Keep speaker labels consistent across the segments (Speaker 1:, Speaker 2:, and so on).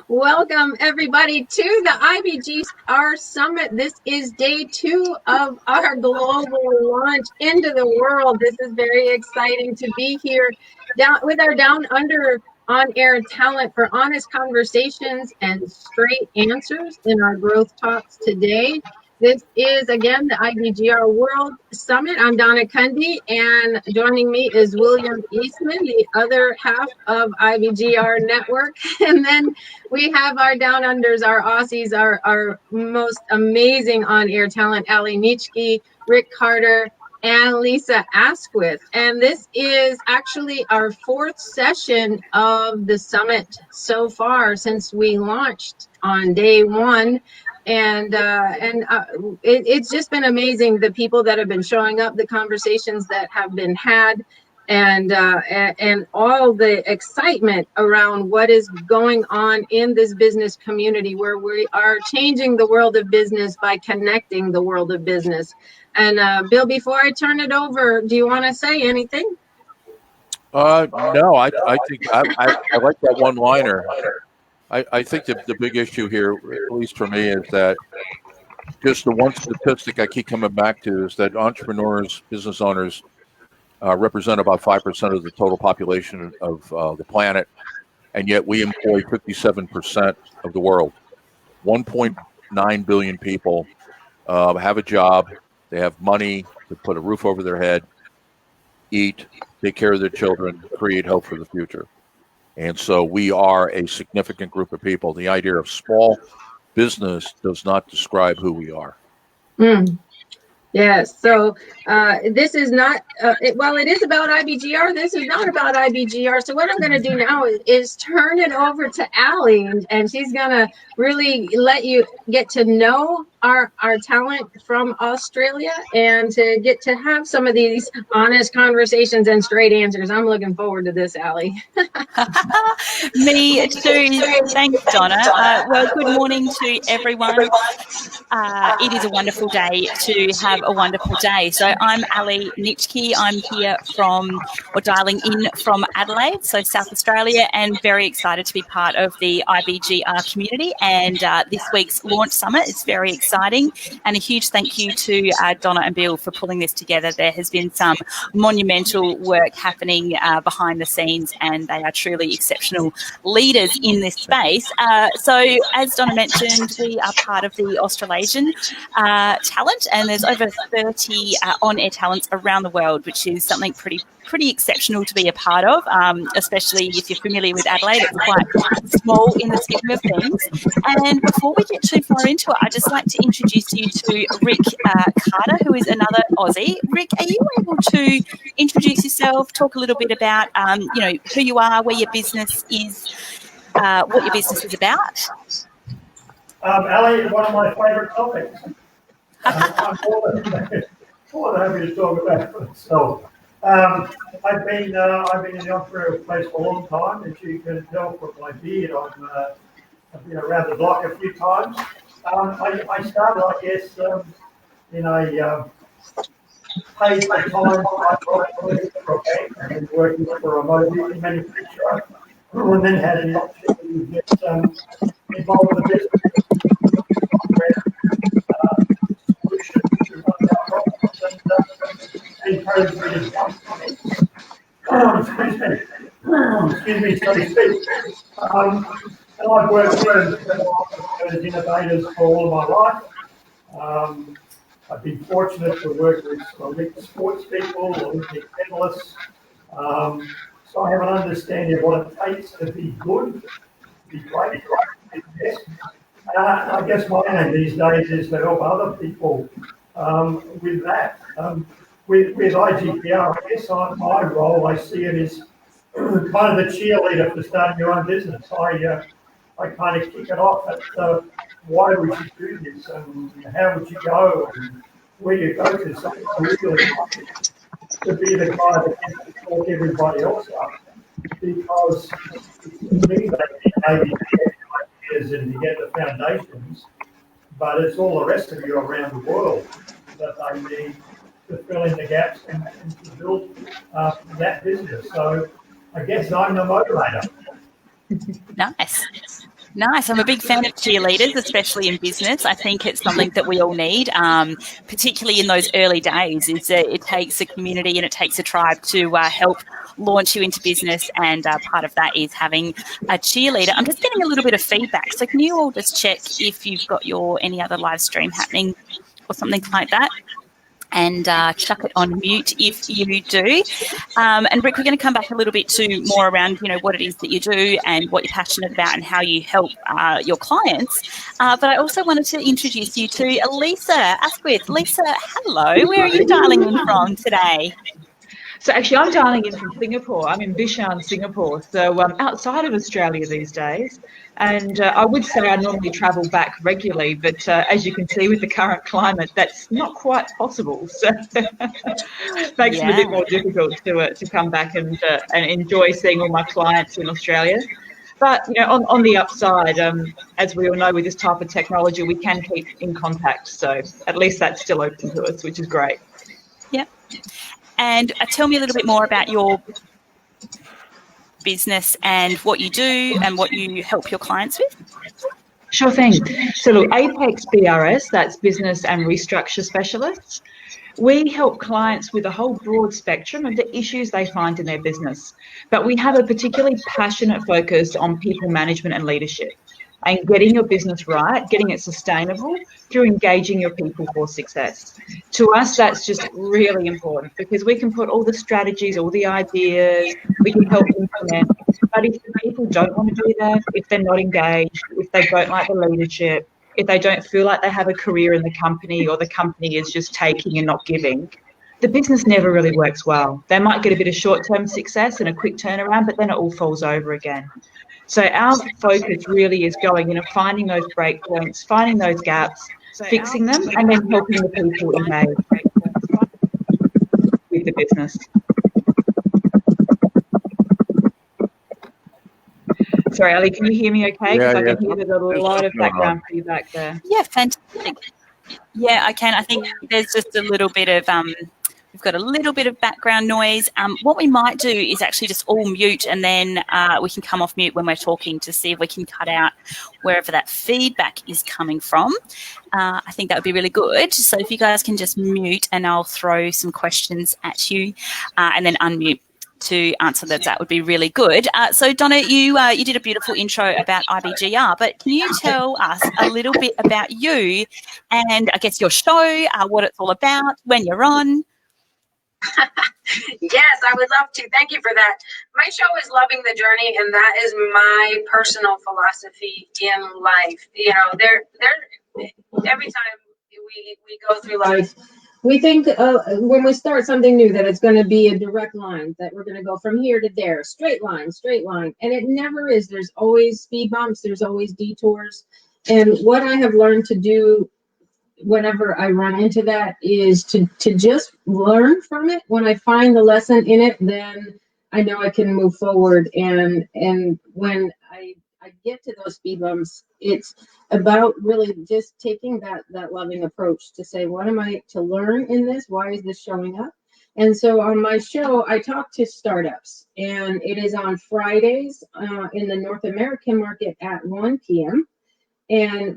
Speaker 1: Welcome, everybody, to the IBGR Summit. This is day 2 of our global launch into the world. This is very exciting to be here with our Down Under on-air talent for honest conversations and straight answers in our growth talks today. This is, again, the IBGR World Summit. I'm Donna Cundy, and joining me is William Eastman, the other half of IBGR Network. And then we have our Down Unders, our Aussies, our most amazing on-air talent, Ali Nitschke, Rick Carter, and Lisa Asquith. And this is actually our 4th session of the summit so far since we launched on day 1. And it's just been amazing, the people that have been showing up, the conversations that have been had, and all the excitement around what is going on in this business community, where we are changing the world of business by connecting the world of business. And Bill, before I turn it over, do you want to say anything?
Speaker 2: No, I think I like that one-liner. I think that the big issue here, at least for me, is that just the one statistic I keep coming back to is that entrepreneurs, business owners, represent about 5% of the total population of the planet, and yet we employ 57% of the world. 1.9 billion people have a job. They have money to put a roof over their head, eat, take care of their children, create hope for the future. And so we are a significant group of people. The idea of small business does not describe who we are.
Speaker 1: Yes, so this is not, it is about IBGR. This is not about IBGR. So what I'm going to do now is turn it over to Ali, and she's going to really let you get to know our talent from Australia and to get to have some of these honest conversations and straight answers. I'm looking forward to this, Ali.
Speaker 3: Me too. Thanks, Donna. Well, good morning to everyone. It is a wonderful day to have a wonderful day. So I'm Ali Nitschke. I'm here dialing in from Adelaide, so South Australia, and very excited to be part of the IBGR community and this week's launch summit. It's very exciting, and a huge thank you to Donna and Bill for pulling this together. There has been some monumental work happening behind the scenes, and they are truly exceptional leaders in this space. So as Donna mentioned, we are part of the Australasian talent, and there's over 30 on-air talents around the world, which is something pretty exceptional to be a part of, especially if you're familiar with Adelaide. It's quite small in the scheme of things. And before we get too far into it, I'd just like to introduce you to Rick Carter, who is another Aussie. Rick, are you able to introduce yourself, talk a little bit about who you are, where your business is, what your business is about?
Speaker 4: Ali, one of my favourite topics. I'm more than happy to talk about it. So, I've been in the entrepreneurial space for a long time, as you can tell from my beard. I've been around the block a few times. I started, I guess, in a paid time for a bank and working for a mobility manufacturer, and then had an opportunity to get involved in the business. Encouraged me to excuse me, so to speak. And I've worked with innovators for all of my life. I've been fortunate to work with Olympic sports people, Olympic medalists. So I have an understanding of what it takes to be good, to be great, to be best. I guess my aim these days is to help other people with that. With IGPR, I guess my role, I see it as kind of the cheerleader for starting your own business. I kind of kick it off at why would you do this, and how would you go, and where you go to. So it's really to be the guy that can talk everybody else up, because to me they maybe get ideas and you get the foundations, but it's all the rest of you around the world that they need to fill in the gaps and to build that business. So I guess I'm the motivator.
Speaker 3: Nice. Nice. I'm a big fan of cheerleaders, especially in business. I think it's something that we all need, particularly in those early days. Is that it takes a community and it takes a tribe to help launch you into business, and part of that is having a cheerleader. I'm just getting a little bit of feedback, so can you all just check if you've got any other live stream happening or something like that? And chuck it on mute if you do. And Rick, we're going to come back a little bit to more around, what it is that you do and what you're passionate about and how you help your clients. But I also wanted to introduce you to Lisa Asquith. Lisa, hello. Where are you dialing in from today?
Speaker 5: So actually, I'm dialing in from Singapore. I'm in Bishan, Singapore, so outside of Australia these days. And I would say I normally travel back regularly, but as you can see with the current climate, that's not quite possible. So it makes it a bit more difficult to come back and enjoy seeing all my clients in Australia. But, on the upside, as we all know, with this type of technology, we can keep in contact. So at least that's still open to us, which is great.
Speaker 3: Yep. And tell me a little bit more about your business and what you do and what you help your clients with.
Speaker 5: Sure thing. So look, Apex BRS, that's Business and Restructure Specialists. We help clients with a whole broad spectrum of the issues they find in their business. But we have a particularly passionate focus on people management and leadership, and getting your business right, getting it sustainable through engaging your people for success. To us, that's just really important, because we can put all the strategies, all the ideas, we can help implement. But if the people don't want to do that, if they're not engaged, if they don't like the leadership, if they don't feel like they have a career in the company, or the company is just taking and not giving, the business never really works well. They might get a bit of short-term success and a quick turnaround, but then it all falls over again. So our focus really is going in and finding those breakpoints, finding those gaps, fixing them, and then helping the people engage with the business. Sorry, Ali, can you hear me okay? Because I can hear there's a lot of background feedback there.
Speaker 3: Yeah, fantastic. Yeah, I can. I think there's just a little bit of we've got a little bit of background noise. What we might do is actually just all mute, and then we can come off mute when we're talking to see if we can cut out wherever that feedback is coming from. I think that would be really good. So if you guys can just mute, and I'll throw some questions at you, and then unmute to answer those, that would be really good. So Donna, you did a beautiful intro about IBGR, but can you tell us a little bit about you and I guess your show, what it's all about, when you're on?
Speaker 1: Yes, I would love to. Thank you for that. My show is Loving the Journey, and that is my personal philosophy in life. Every time we go through life, we think when we start something new that it's going to be a direct line, that we're going to go from here to there, straight line, and it never is. There's always speed bumps, there's always detours, and what I have learned to do whenever I run into that is to just learn from it. When I find the lesson in it, then I know I can move forward. And when I get to those speed bumps, it's about really just taking that loving approach to say, what am I to learn in this? Why is this showing up? And so on my show, I talk to startups, and it is on Fridays in the North American market at 1 p.m. And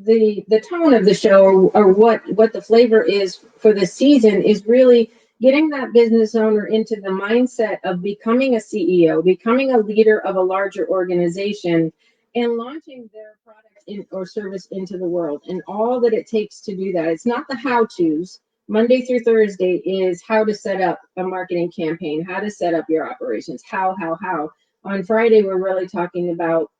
Speaker 1: the tone of the show, or what the flavor is for the season, is really getting that business owner into the mindset of becoming a CEO, becoming a leader of a larger organization, and launching their product or service into the world, and all that it takes to do that. It's not the how-tos. Monday through Thursday is how to set up a marketing campaign, how to set up your operations, how. On Friday, we're really talking about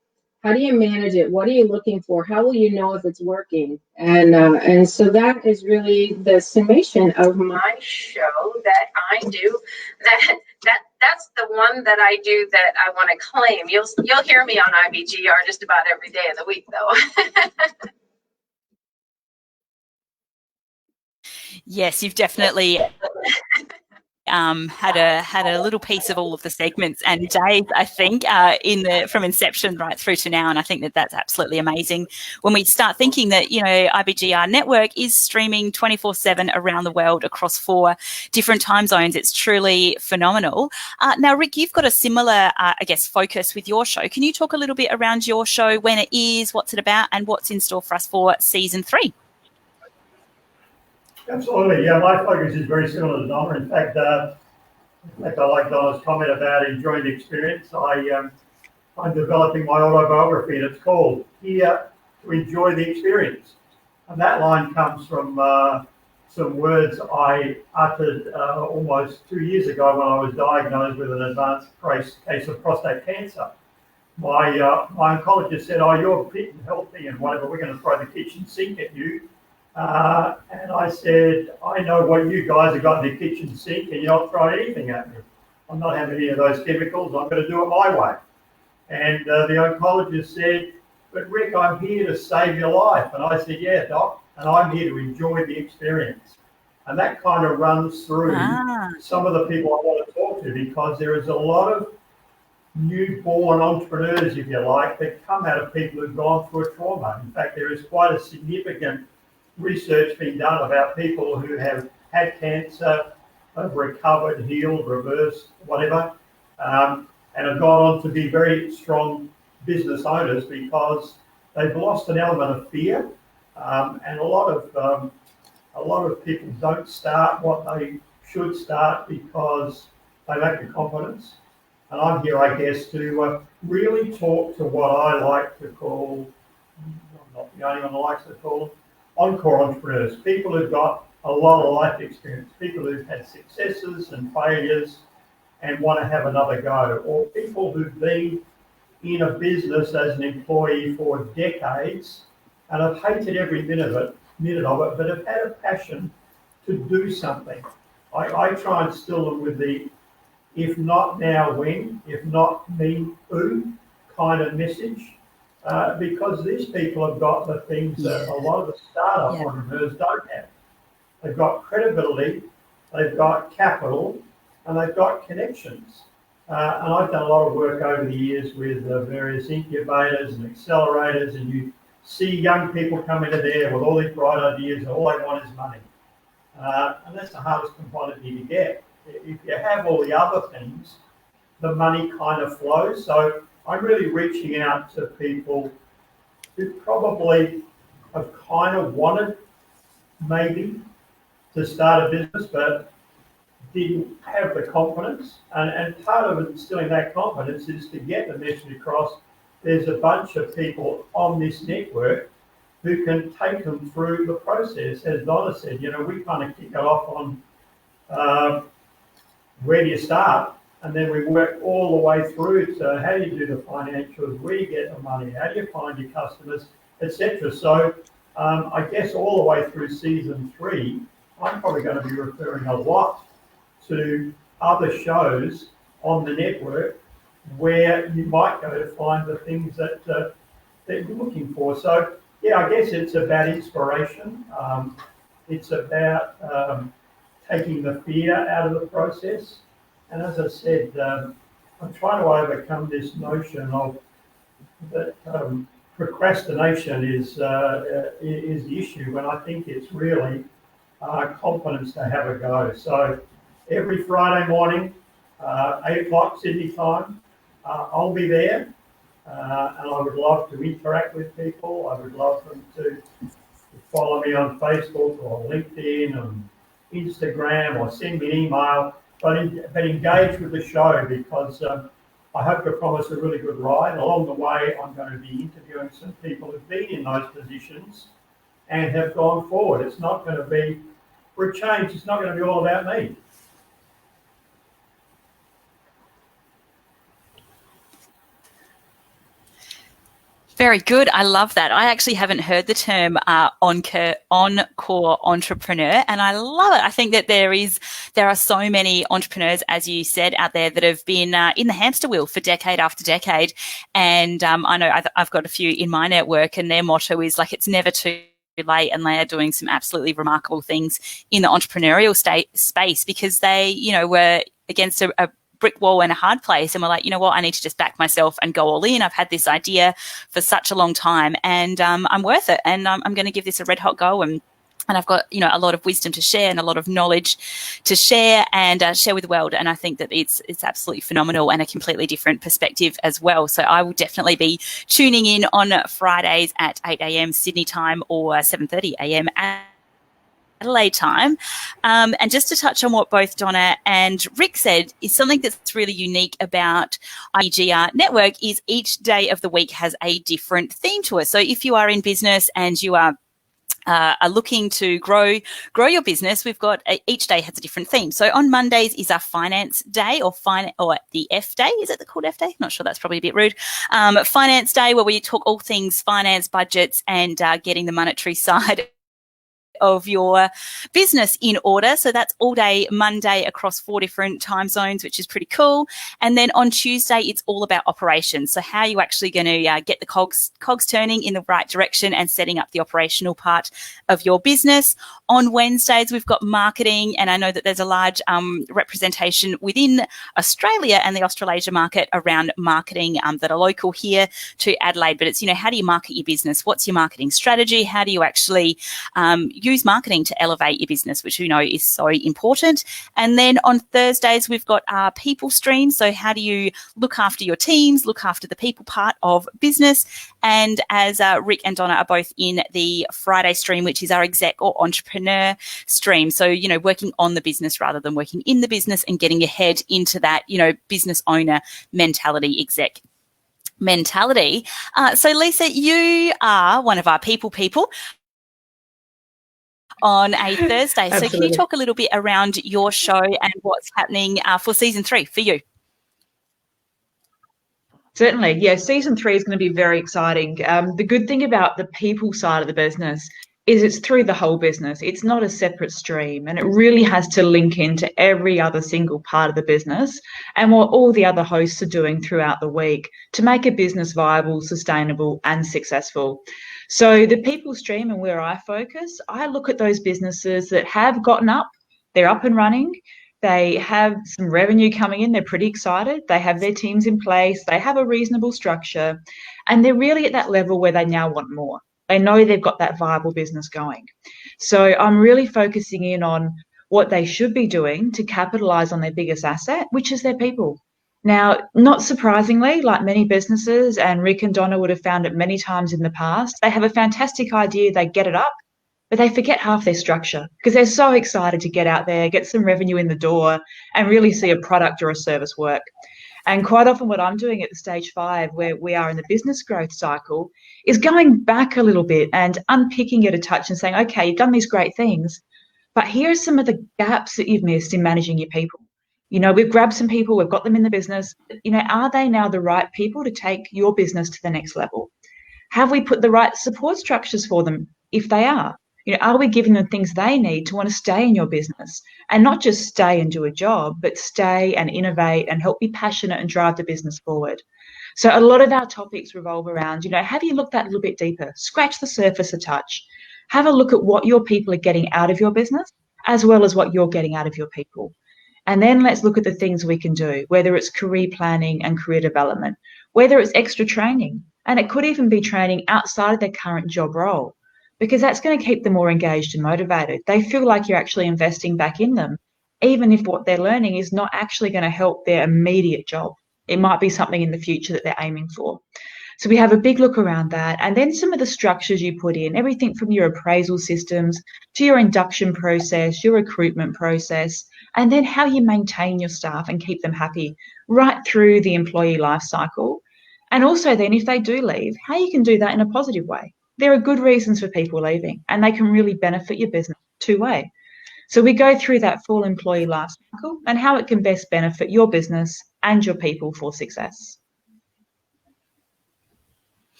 Speaker 1: how do you manage it? What are you looking for? How will you know if it's working? And so that is really the summation of my show that I do. That's the one that I do that I want to claim. You'll hear me on IBGR just about every day of the week, though.
Speaker 3: Yes, you've definitely had a little piece of all of the segments and days, I think, from inception right through to now, and I think that that's absolutely amazing. When we start thinking that IBGR Network is streaming 24/7 around the world across 4 different time zones, it's truly phenomenal. Now, Rick, you've got a similar, focus with your show. Can you talk a little bit around your show, when it is, what's it about, and what's in store for us for season 3?
Speaker 4: Absolutely, yeah. My focus is very similar to Donna. In fact, I like Donna's comment about enjoying the experience. I'm developing my autobiography, and it's called "Here to Enjoy the Experience." And that line comes from some words I uttered almost 2 years ago when I was diagnosed with an advanced case of prostate cancer. My oncologist said, "Oh, you're fit and healthy and whatever. We're going to throw the kitchen sink at you." And I said, "I know what you guys have got in the kitchen sink, and you're not throwing anything at me. I'm not having any of those chemicals. I'm going to do it my way." And the oncologist said, "But Rick, I'm here to save your life." And I said, "Yeah, doc, and I'm here to enjoy the experience." And that kind of runs through some of the people I want to talk to, because there is a lot of newborn entrepreneurs, if you like, that come out of people who've gone through a trauma. In fact, there is quite a significant research being done about people who have had cancer, have recovered, healed, reversed, whatever, and have gone on to be very strong business owners because they've lost an element of fear, and a lot of people don't start what they should start because they lack the confidence. And I'm here, I guess, to really talk to what I like to call, I'm not the only one that likes to call them, encore entrepreneurs, people who've got a lot of life experience, people who've had successes and failures and want to have another go, or people who've been in a business as an employee for decades and have hated every minute of it, but have had a passion to do something. I try and still them with the "if not now, when? If not me, who?" kind of message. Because these people have got the things that a lot of the startup entrepreneurs don't have. They've got credibility, they've got capital, and they've got connections. And I've done a lot of work over the years with various incubators and accelerators, and you see young people come into there with all these bright ideas, and all they want is money. And that's the hardest commodity to get. If you have all the other things, the money kind of flows. So I'm really reaching out to people who probably have kind of wanted maybe to start a business, but didn't have the confidence. And part of instilling that confidence is to get the message across. There's a bunch of people on this network who can take them through the process. As Donna said, we kind of kick it off on where do you start? And then we work all the way through to how do you do the financials, where do you get the money, how do you find your customers, etc. So I guess all the way through season 3, I'm probably going to be referring a lot to other shows on the network where you might go to find the things that you're looking for. So yeah, I guess it's about inspiration. It's about taking the fear out of the process. And as I said, I'm trying to overcome this notion of that procrastination is the issue, when I think it's really confidence to have a go. So every Friday morning, 8 o'clock Sydney time, I'll be there, and I would love to interact with people. I would love them to follow me on Facebook or LinkedIn and Instagram, or send me an email, but engage with the show, because I hope to promise a really good ride. Along the way, I'm going to be interviewing some people who've been in those positions and have gone forward. It's not going to be, for a change, it's not going to be all about me.
Speaker 3: Very good. I love that. I actually haven't heard the term encore entrepreneur, and I love it. I think that there are so many entrepreneurs, as you said, out there that have been in the hamster wheel for decade after decade. And I know I've got a few in my network, and their motto is like, it's never too late, and they are doing some absolutely remarkable things in the entrepreneurial space, because they, were against a brick wall and a hard place, and we're like, you know what, I need to just back myself and go all in. I've had this idea for such a long time, and I'm worth it, and I'm going to give this a red hot go, and I've got, a lot of wisdom to share and a lot of knowledge to share and share with the world. And I think that it's absolutely phenomenal and a completely different perspective as well. So I will definitely be tuning in on Fridays at 8 a.m. Sydney time or 7:30 a.m. Adelaide time. And just to touch on what both Donna and Rick said, is something that's really unique about IBGR Network is each day of the week has a different theme to it. So if you are in business and you are looking to grow your business, we've got each day has a different theme. So on Mondays is our finance day, or the F day. Is it called F day? Not sure. That's probably a bit rude. Finance day, where we talk all things finance, budgets, and getting the monetary side of your business in order. So that's all day Monday across 4 different time zones, which is pretty cool. And then on Tuesday, it's all about operations. So how are you actually going to get the cogs turning in the right direction and setting up the operational part of your business. On Wednesdays, we've got marketing, and I know that there's a large representation within Australia and the Australasia market around marketing that are local here to Adelaide. But it's, how do you market your business? What's your marketing strategy? How do you actually use marketing to elevate your business, which we know is so important. And then on Thursdays, we've got our people stream. So how do you look after your teams, look after the people part of business? And as Rick and Donna are both in the Friday stream, which is our exec or entrepreneur stream. So, working on the business rather than working in the business and getting your head into that, business owner mentality, exec mentality. So Lisa, you are one of our people on a Thursday.
Speaker 5: Absolutely.
Speaker 3: So can you talk a little bit around your show and what's happening for season 3 for you?
Speaker 5: Certainly. Yeah, season 3 is going to be very exciting. The good thing about the people side of the business is it's through the whole business. It's not a separate stream, and it really has to link into every other single part of the business and what all the other hosts are doing throughout the week to make a business viable, sustainable, and successful. So the people stream, and where I focus, I look at those businesses that have gotten up, they're up and running, they have some revenue coming in, they're pretty excited, they have their teams in place, they have a reasonable structure, and they're really at that level where they now want more. They know they've got that viable business going. So I'm really focusing in on what they should be doing to capitalize on their biggest asset, which is their people. Now, not surprisingly, like many businesses, and Rick and Donna would have found it many times in the past, they have a fantastic idea, they get it up, but they forget half their structure because they're so excited to get out there, get some revenue in the door, and really see a product or a service work. And quite often what I'm doing at the stage 5, where we are in the business growth cycle, is going back a little bit and unpicking it a touch and saying, okay, you've done these great things, but here are some of the gaps that you've missed in managing your people. We've grabbed some people, we've got them in the business. Are they now the right people to take your business to the next level? Have we put the right support structures for them if they are? Are we giving them things they need to want to stay in your business and not just stay and do a job, but stay and innovate and help be passionate and drive the business forward? So a lot of our topics revolve around, have you looked that little bit deeper? Scratch the surface a touch. Have a look at what your people are getting out of your business as well as what you're getting out of your people. And then let's look at the things we can do, whether it's career planning and career development, whether it's extra training, and it could even be training outside of their current job role, because that's going to keep them more engaged and motivated. They feel like you're actually investing back in them, even if what they're learning is not actually going to help their immediate job. It might be something in the future that they're aiming for. So we have a big look around that. And then some of the structures you put in, everything from your appraisal systems to your induction process, your recruitment process, and then how you maintain your staff and keep them happy right through the employee life cycle. And also then if they do leave, how you can do that in a positive way. There are good reasons for people leaving, and they can really benefit your business two-way. So we go through that full employee life cycle and how it can best benefit your business and your people for success.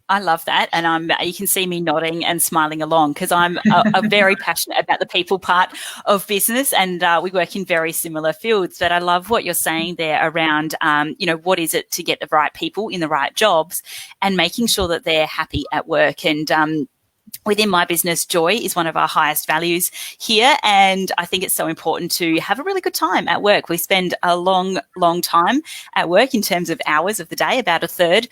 Speaker 3: I love that, and you can see me nodding and smiling along because I'm very passionate about the people part of business, and we work in very similar fields. But I love what you're saying there around, what is it to get the right people in the right jobs and making sure that they're happy at work. And Within my business, joy is one of our highest values here, and I think it's so important to have a really good time at work. We spend a long, long time at work in terms of hours of the day, about a third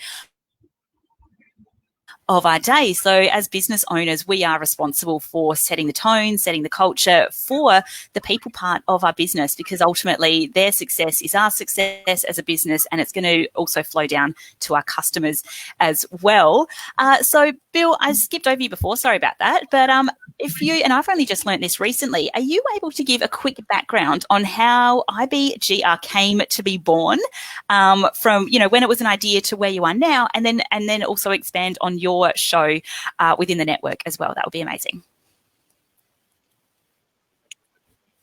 Speaker 3: of our day. So as business owners, we are responsible for setting the tone, setting the culture for the people part of our business, because ultimately their success is our success as a business, and it's going to also flow down to our customers as well. So Bill, I skipped over you before, sorry about that, but if you, and I've only just learnt this recently, are you able to give a quick background on how IBGR came to be born, from, you know, when it was an idea to where you are now, and then also expand on your show within the network as well? That would be amazing.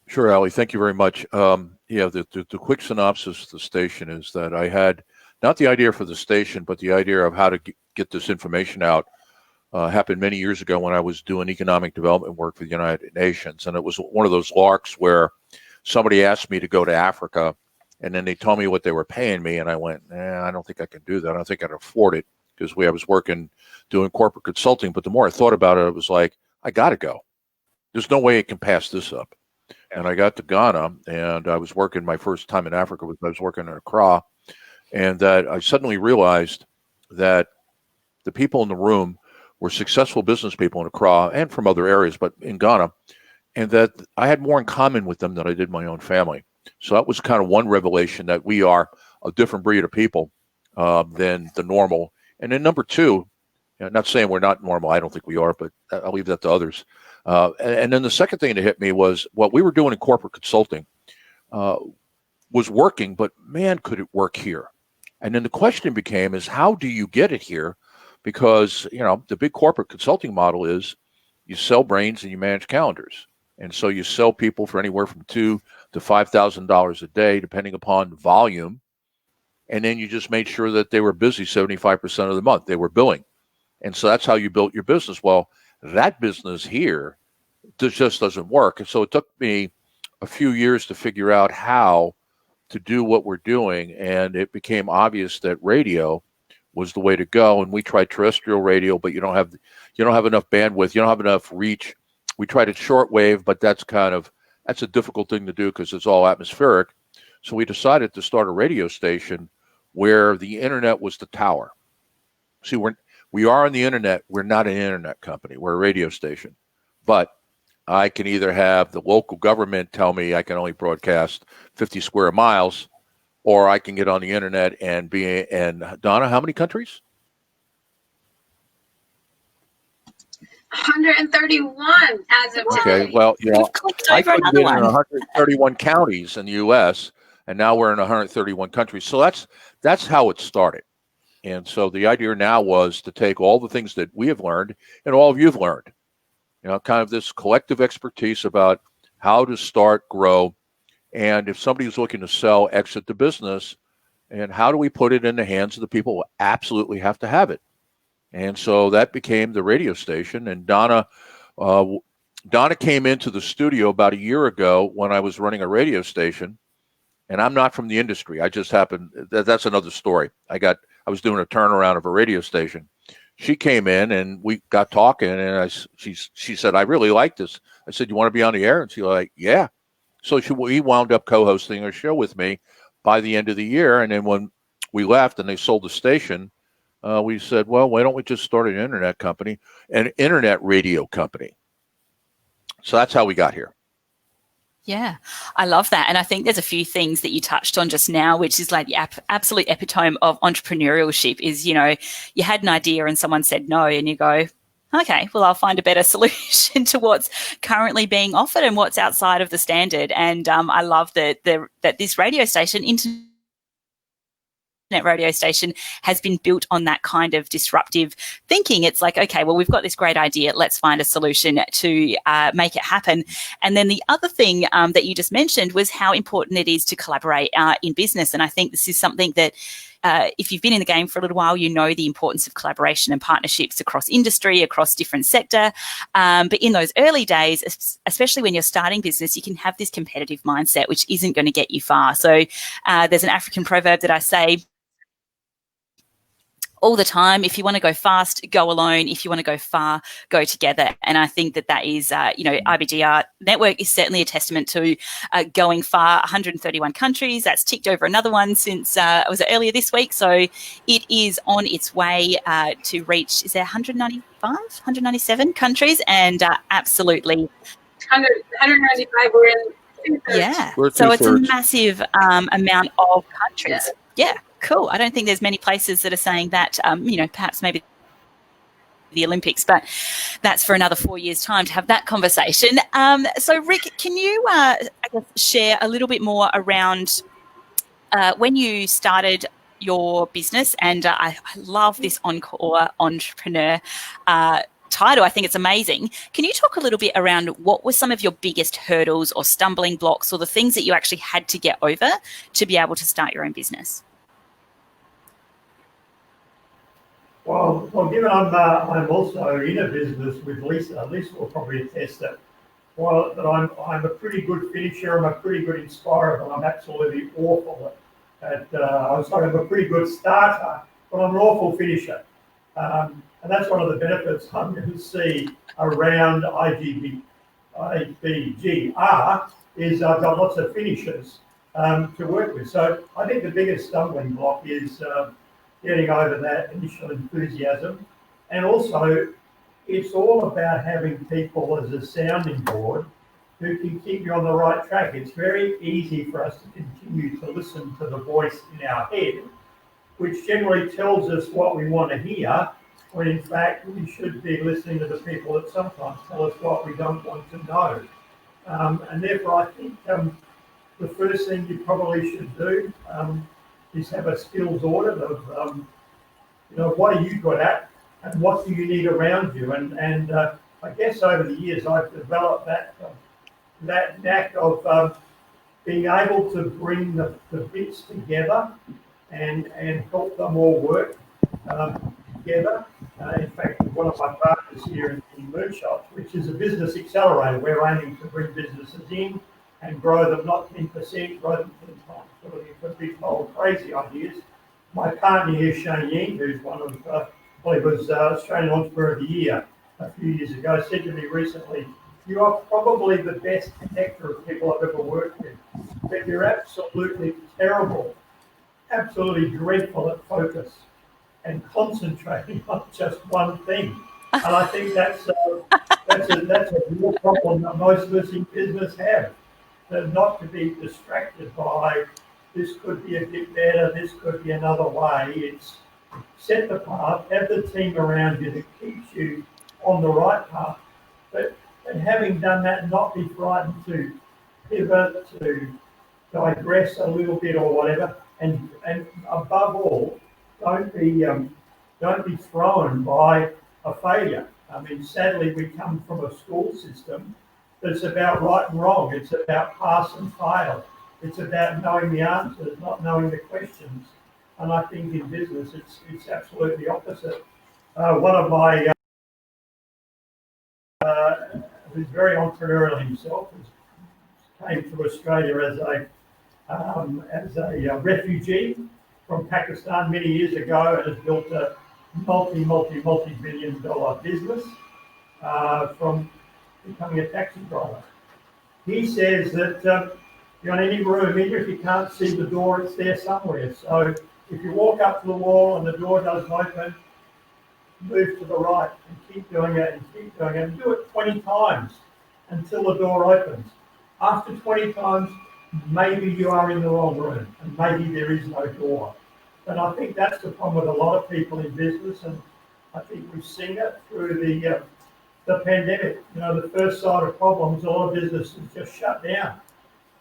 Speaker 2: Sure, Ali. Thank you very much. Yeah, the quick synopsis of the station is that I had not the idea for the station, but the idea of how to get this information out. Happened many years ago when I was doing economic development work for the United Nations, and it was one of those larks where somebody asked me to go to Africa, and then they told me what they were paying me, and I went, I don't think I can do that. I don't think I can afford it, because I was working doing corporate consulting. But the more I thought about it, it was like, I got to go. There's no way I can pass this up. And I got to Ghana, and I was working, my first time in Africa was I was working in Accra, and that I suddenly realized that the people in the room were successful business people in Accra and from other areas, but in Ghana, and that I had more in common with them than I did my own family. So that was kind of one revelation, that we are a different breed of people than the normal. And then number two, not saying we're not normal, I don't think we are, but I'll leave that to others. And then the second thing that hit me was what we were doing in corporate consulting was working, but man, could it work here? And then the question became is, how do you get it here? Because, you know, the big corporate consulting model is you sell brains and you manage calendars. And so you sell people for anywhere from $2,000 to $5,000 a day, depending upon volume. And then you just made sure that they were busy 75% of the month. They were billing. And so that's how you built your business. Well, that business here just doesn't work. And so it took me a few years to figure out how to do what we're doing. And it became obvious that radio was the way to go. And we tried terrestrial radio, but you don't have enough bandwidth. You don't have enough reach. We tried it shortwave, but that's a difficult thing to do because it's all atmospheric. So we decided to start a radio station where the internet was the tower. See, we are on the internet. We're not an internet company. We're a radio station. But I can either have the local government tell me I can only broadcast 50 square miles, or I can get on the internet and be in, Donna, how many countries?
Speaker 1: 131 as of today.
Speaker 2: Okay, well, you know, I could have been in 131 counties in the U.S., and now we're in 131 countries. So that's how it started. And so the idea now was to take all the things that we have learned and all of you have learned, you know, kind of this collective expertise about how to start, grow, and if somebody's looking to sell, exit the business, and how do we put it in the hands of the people who absolutely have to have it. And so that became the radio station. And Donna came into the studio about a year ago when I was running a radio station, and I'm not from the industry. I just happened, that's another story. I was doing a turnaround of a radio station. She came in and we got talking, and she said, I really like this. I said, you want to be on the air? And she's like, yeah. So we wound up co-hosting a show with me by the end of the year. And then when we left and they sold the station, we said, well, why don't we just start an internet company, an internet radio company? So that's how we got here.
Speaker 3: Yeah, I love that. And I think there's a few things that you touched on just now, which is like the absolute epitome of entrepreneurship is, you know, you had an idea and someone said no, and you go, okay, well, I'll find a better solution to what's currently being offered and what's outside of the standard. And I love that this radio station, internet radio station, has been built on that kind of disruptive thinking. It's like, okay, well, we've got this great idea. Let's find a solution to make it happen. And then the other thing that you just mentioned was how important it is to collaborate in business. And I think this is something that if you've been in the game for a little while, you know the importance of collaboration and partnerships across industry, across different sector. But in those early days, especially when you're starting business, you can have this competitive mindset, which isn't going to get you far. So there's an African proverb that I say, all the time. If you want to go fast, go alone. If you want to go far, go together. And I think that is, IBGR network is certainly a testament to going far. 131 countries. That's ticked over another one since was it earlier this week. So it is on its way to reach. Is there 195, 197 countries? And absolutely,
Speaker 1: 195. We're in two-thirds.
Speaker 3: yeah.
Speaker 2: We're
Speaker 3: So it's a
Speaker 2: two-thirds.
Speaker 3: massive amount of countries.
Speaker 1: Yeah.
Speaker 3: Yeah. Cool. I don't think there's many places that are saying that, perhaps maybe the Olympics, but that's for another 4 years' time to have that conversation. So, Rick, can you share a little bit more around when you started your business? And I love this Encore Entrepreneur title. I think it's amazing. Can you talk a little bit around what were some of your biggest hurdles or stumbling blocks or the things that you actually had to get over to be able to start your own business?
Speaker 4: Well, given I'm also in a business with Lisa. Lisa will probably attest that I'm a pretty good finisher, I'm a pretty good inspirer, but I'm absolutely awful at I'm a pretty good starter, but I'm an awful finisher. And that's one of the benefits I'm going to see around IBGR is I've got lots of finishers to work with. So I think the biggest stumbling block is getting over that initial enthusiasm. And also, it's all about having people as a sounding board who can keep you on the right track. It's very easy for us to continue to listen to the voice in our head, which generally tells us what we want to hear, when in fact we should be listening to the people that sometimes tell us what we don't want to know. And therefore, I think the first thing you probably should do is have a skills audit of, what are you good at and what do you need around you? And I guess over the years I've developed that knack of being able to bring the bits together and help them all work together. In fact, one of my partners here in Moonshots, which is a business accelerator, we're aiming to bring businesses in and grow them, not 10%, grow them 10 times. So looking for big, bold, crazy ideas. My partner here, Shane Ying, who's one of, was Australian Entrepreneur of the Year a few years ago, said to me recently, "You are probably the best connector of people I've ever worked with, but you're absolutely terrible, absolutely dreadful at focus and concentrating on just one thing." And I think that's a real problem that most of us in business have. Not to be distracted by this could be a bit better, this could be another way. It's set the path, have the team around you that keeps you on the right path. But having done that, not be frightened to pivot, to digress a little bit or whatever. And above all, don't be thrown by a failure. I mean, sadly, we come from a school system that's about right and wrong. It's about pass and fail. It's about knowing the answers, not knowing the questions. And I think in business, it's absolutely opposite. One of my, who's very entrepreneurial himself, came to Australia as a refugee from Pakistan many years ago and has built a multi-billion-dollar business from becoming a taxi driver. He says that on any room, even if you can't see the door, it's there somewhere. So if you walk up to the wall and the door doesn't open, move to the right and keep doing it and keep doing it. And do it 20 times until the door opens. After 20 times, maybe you are in the wrong room and maybe there is no door. And I think that's the problem with a lot of people in business, and I think we've seen it through the pandemic. The first side of problems, a lot of businesses just shut down.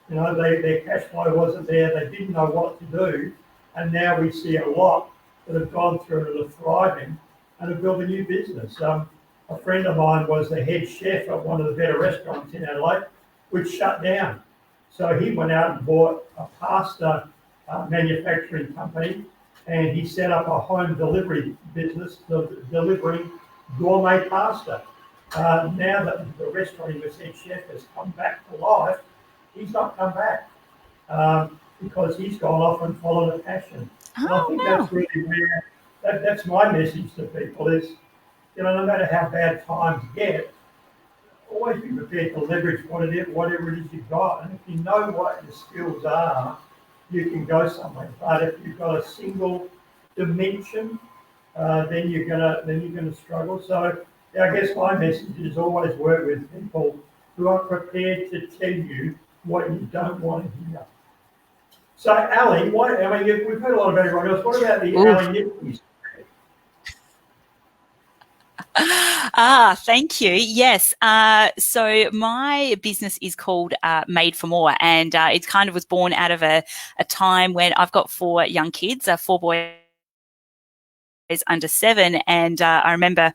Speaker 4: Their cash flow wasn't there, they didn't know what to do, and now we see a lot that have gone through and are thriving and have built a new business. A friend of mine was the head chef at one of the better restaurants in Adelaide, which shut down. So he went out and bought a pasta manufacturing company, and he set up a home delivery business delivering gourmet pasta. Now that the restaurant he was head chef has come back to life, he's not come back because he's gone off and followed a passion. And I think that's that's my message to people is, no matter how bad times get, always be prepared to leverage whatever it is you've got. And if you know what your skills are, you can go somewhere. But if you've got a single dimension, then you're gonna struggle. So yeah, I guess my message is always work with people who are prepared to tell you what you don't want to hear. So Ali, we've heard a lot about everyone else. What about the Ali Nipkeys?
Speaker 3: Thank you. Yes. So my business is called Made for More, and it kind of was born out of a time when I've got 4 young kids, 4 boys under 7, and I remember,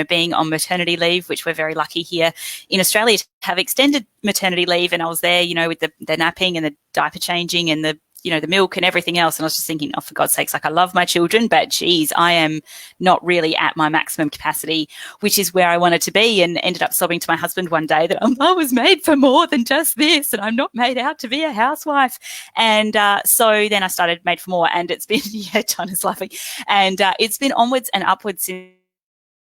Speaker 3: being on maternity leave, which we're very lucky here in Australia to have extended maternity leave, and I was there, with the napping and the diaper changing and the milk and everything else. And I was just thinking, oh, for God's sakes, I love my children, but geez, I am not really at my maximum capacity, which is where I wanted to be, and ended up sobbing to my husband one day that I was made for more than just this, and I'm not made out to be a housewife. And so then I started Made for More, and it's been, John is laughing, and it's been onwards and upwards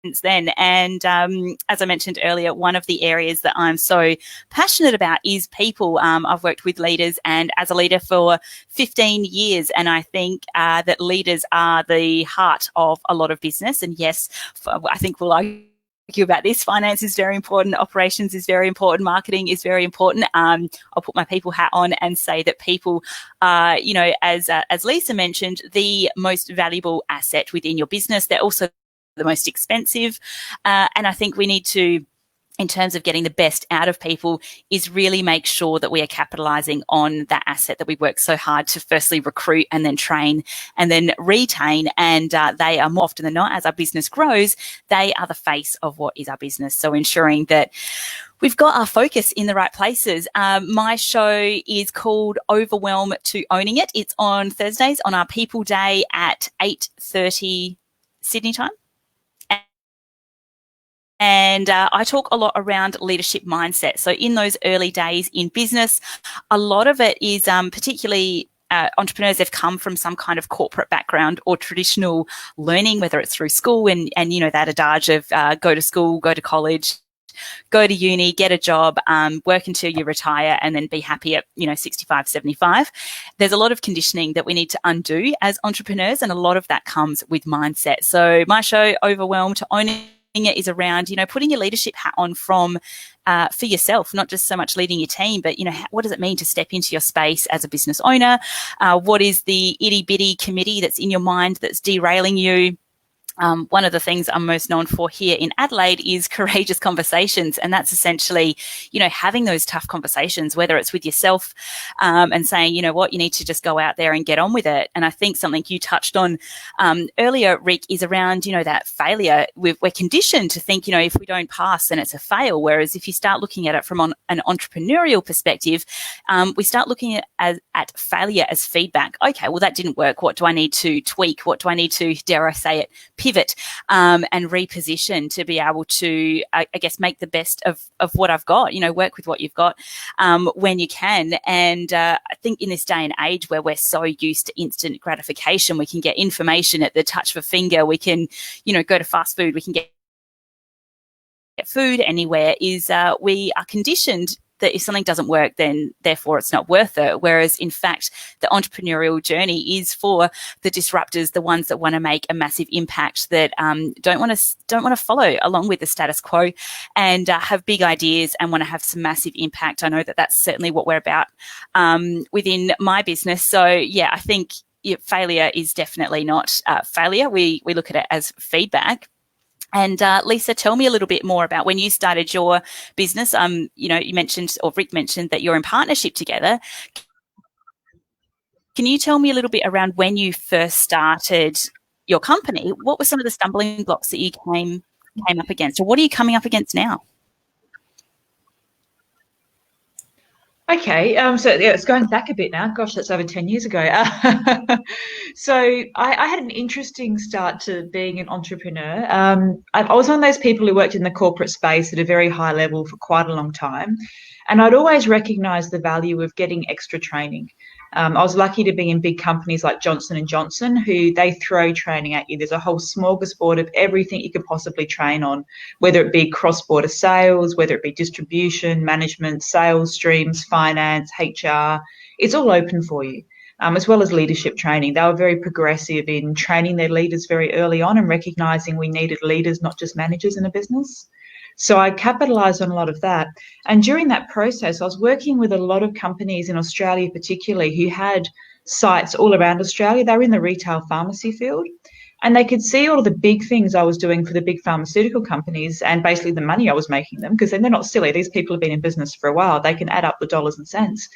Speaker 3: since then. And as I mentioned earlier, one of the areas that I'm so passionate about is people. I've worked with leaders and as a leader for 15 years, and I think that leaders are the heart of a lot of business. And yes, I think we'll argue about this. Finance is very important. Operations is very important. Marketing is very important. I'll put my people hat on and say that people are, as Lisa mentioned, the most valuable asset within your business. They're also the most expensive. And I think we need to, in terms of getting the best out of people, is really make sure that we are capitalizing on that asset that we work so hard to firstly recruit and then train and then retain. And they are more often than not, as our business grows, they are the face of what is our business. So ensuring that we've got our focus in the right places. My show is called Overwhelm to Owning It. It's on Thursdays on our People Day at 8:30 Sydney time. And I talk a lot around leadership mindset. So in those early days in business, a lot of it is particularly entrepreneurs have come from some kind of corporate background or traditional learning, whether it's through school and that adage of go to school, go to college, go to uni, get a job, work until you retire, and then be happy at 65, 75. There's a lot of conditioning that we need to undo as entrepreneurs, and a lot of that comes with mindset. So my show, Overwhelm to Owning It, is around putting your leadership hat on from for yourself, not just so much leading your team, but what does it mean to step into your space as a business owner? What is the itty bitty committee that's in your mind that's derailing you? One of the things I'm most known for here in Adelaide is courageous conversations. And that's essentially, having those tough conversations, whether it's with yourself and saying, you need to just go out there and get on with it. And I think something you touched on earlier, Rick, is around, that failure. We're conditioned to think, if we don't pass, then it's a fail. Whereas if you start looking at it from an entrepreneurial perspective, we start looking at failure as feedback. Okay, well, that didn't work. What do I need to tweak? What do I need to, dare I say it, pivot and reposition to be able to, I guess, make the best of what I've got, work with what you've got when you can. And I think in this day and age where we're so used to instant gratification, we can get information at the touch of a finger. We can, go to fast food. We can get food anywhere. We are conditioned that if something doesn't work, then therefore it's not worth it. Whereas in fact, the entrepreneurial journey is for the disruptors, the ones that want to make a massive impact, that don't want to follow along with the status quo, and have big ideas and want to have some massive impact. I know that that's certainly what we're about within my business. So yeah, I think failure is definitely not failure. We look at it as feedback. And Lisa, tell me a little bit more about when you started your business. You mentioned, or Rick mentioned, that you're in partnership together. Can you tell me a little bit around when you first started your company? What were some of the stumbling blocks that you came up against, or what are you coming up against now?
Speaker 5: Okay, so yeah, it's going back a bit now. Gosh, that's over 10 years ago. So I had an interesting start to being an entrepreneur. I was one of those people who worked in the corporate space at a very high level for quite a long time. And I'd always recognised the value of getting extra training. I was lucky to be in big companies like Johnson & Johnson, who they throw training at you. There's a whole smorgasbord of everything you could possibly train on, whether it be cross-border sales, whether it be distribution, management, sales streams, finance, HR. It's all open for you, as well as leadership training. They were very progressive in training their leaders very early on and recognising we needed leaders, not just managers in a business. So I capitalised on a lot of that. And during that process, I was working with a lot of companies in Australia particularly who had sites all around Australia. They were in the retail pharmacy field, and they could see all of the big things I was doing for the big pharmaceutical companies and basically the money I was making them, because then they're not silly. These people have been in business for a while. They can add up the dollars and cents.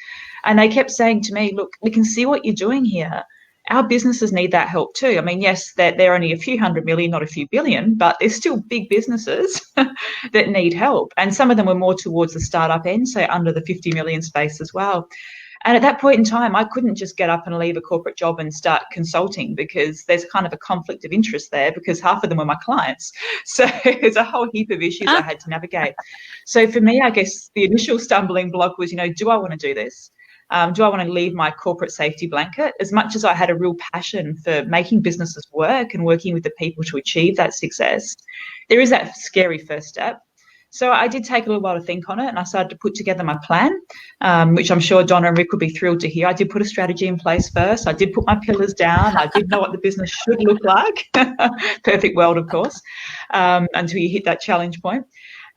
Speaker 5: And they kept saying to me, look, we can see what you're doing here. Our businesses need that help too. I mean, yes, they're only a few hundred million, not a few billion, but they're still big businesses that need help. And some of them were more towards the startup end, so under the 50 million space as well. And at that point in time, I couldn't just get up and leave a corporate job and start consulting, because there's kind of a conflict of interest there, because half of them were my clients. So there's a whole heap of issues I had to navigate. So for me, I guess the initial stumbling block was, do I want to do this? Do I want to leave my corporate safety blanket? As much as I had a real passion for making businesses work and working with the people to achieve that success, there is that scary first step. So I did take a little while to think on it, and I started to put together my plan, which I'm sure Donna and Rick would be thrilled to hear. I did put a strategy in place first. I did put my pillars down. I did know what the business should look like. Perfect world, of course, until you hit that challenge point.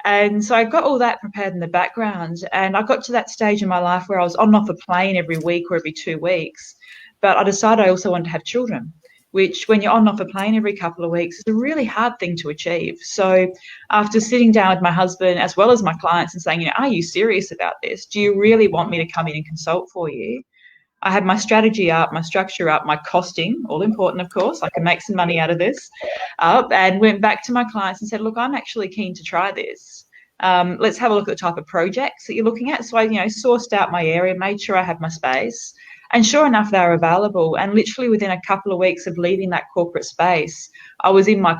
Speaker 5: And so I got all that prepared in the background, and I got to that stage in my life where I was on and off a plane every week or every 2 weeks. But I decided I also wanted to have children, which when you're on and off a plane every couple of weeks is a really hard thing to achieve. So after sitting down with my husband as well as my clients and saying, are you serious about this? Do you really want me to come in and consult for you? I had my strategy up, my structure up, my costing, all important, of course. I can make some money out of this, up, and went back to my clients and said, look, I'm actually keen to try this. Let's have a look at the type of projects that you're looking at. So I, sourced out my area, made sure I had my space, and sure enough, they were available. And literally within a couple of weeks of leaving that corporate space, I was in my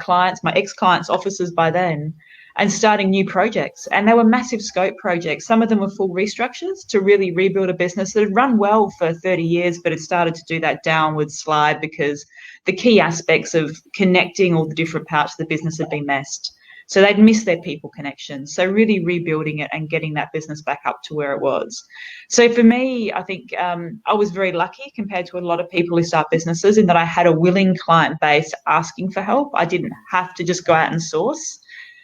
Speaker 5: ex-clients' offices by then, and starting new projects. And they were massive scope projects. Some of them were full restructures to really rebuild a business that had run well for 30 years, but had started to do that downward slide because the key aspects of connecting all the different parts of the business had been messed. So they'd missed their people connection. So really rebuilding it and getting that business back up to where it was. So for me, I think I was very lucky compared to a lot of people who start businesses in that I had a willing client base asking for help. I didn't have to just go out and source.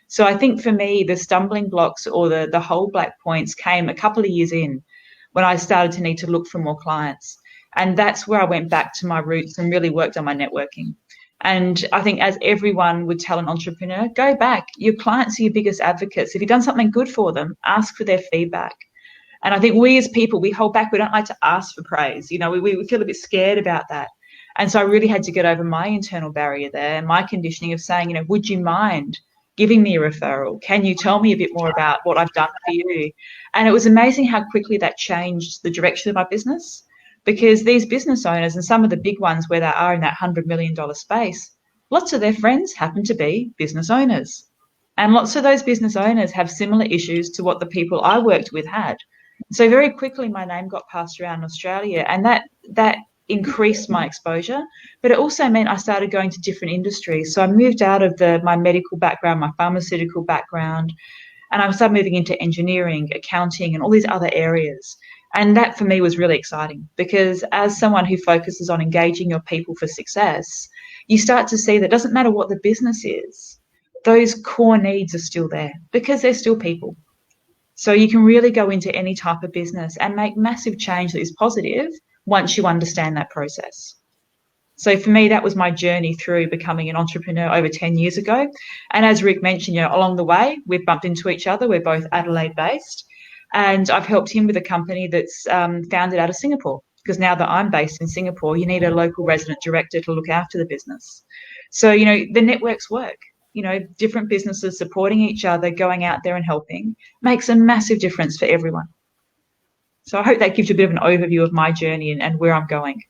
Speaker 5: So I think for me, the stumbling blocks or the whole black points came a couple of years in when I started to need to look for more clients. And that's where I went back to my roots and really worked on my networking. And I think as everyone would tell an entrepreneur, go back. Your clients are your biggest advocates. If you've done something good for them, ask for their feedback. And I think we as people, we hold back. We don't like to ask for praise. We feel a bit scared about that. And so I really had to get over my internal barrier there and my conditioning of saying, would you mind giving me a referral? Can you tell me a bit more about what I've done for you? And it was amazing how quickly that changed the direction of my business, because these business owners, and some of the big ones where they are in that $100 million space, lots of their friends happen to be business owners. And lots of those business owners have similar issues to what the people I worked with had. So very quickly my name got passed around in Australia, and that increased my exposure, but it also meant I started going to different industries. So I moved out of my medical background, my pharmaceutical background, and I started moving into engineering, accounting, and all these other areas. And that for me was really exciting, because as someone who focuses on engaging your people for success, you start to see that it doesn't matter what the business is, those core needs are still there because they're still people. So you can really go into any type of business and make massive change that is positive once you understand that process. So for me, that was my journey through becoming an entrepreneur over 10 years ago. And as Rick mentioned, along the way, we've bumped into each other. We're both Adelaide-based. And I've helped him with a company that's founded out of Singapore, because now that I'm based in Singapore, you need a local resident director to look after the business. So, the networks work. Different businesses supporting each other, going out there and helping makes a massive difference for everyone. So I hope that gives you a bit of an overview of my journey and where I'm going.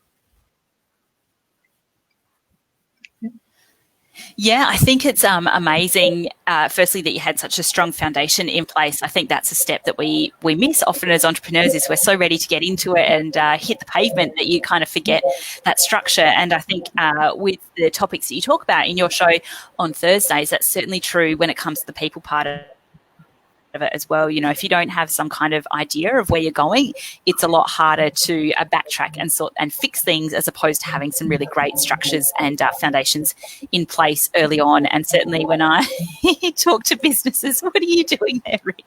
Speaker 3: Yeah, I think it's amazing, firstly, that you had such a strong foundation in place. I think that's a step that we miss often as entrepreneurs, is we're so ready to get into it and hit the pavement that you kind of forget that structure. And I think with the topics that you talk about in your show on Thursdays, that's certainly true when it comes to the people part of it as well. You know, if you don't have some kind of idea of where you're going, it's a lot harder to backtrack and fix things, as opposed to having some really great structures and foundations in place early on. And certainly when I talk to businesses, what are you doing there, Rick?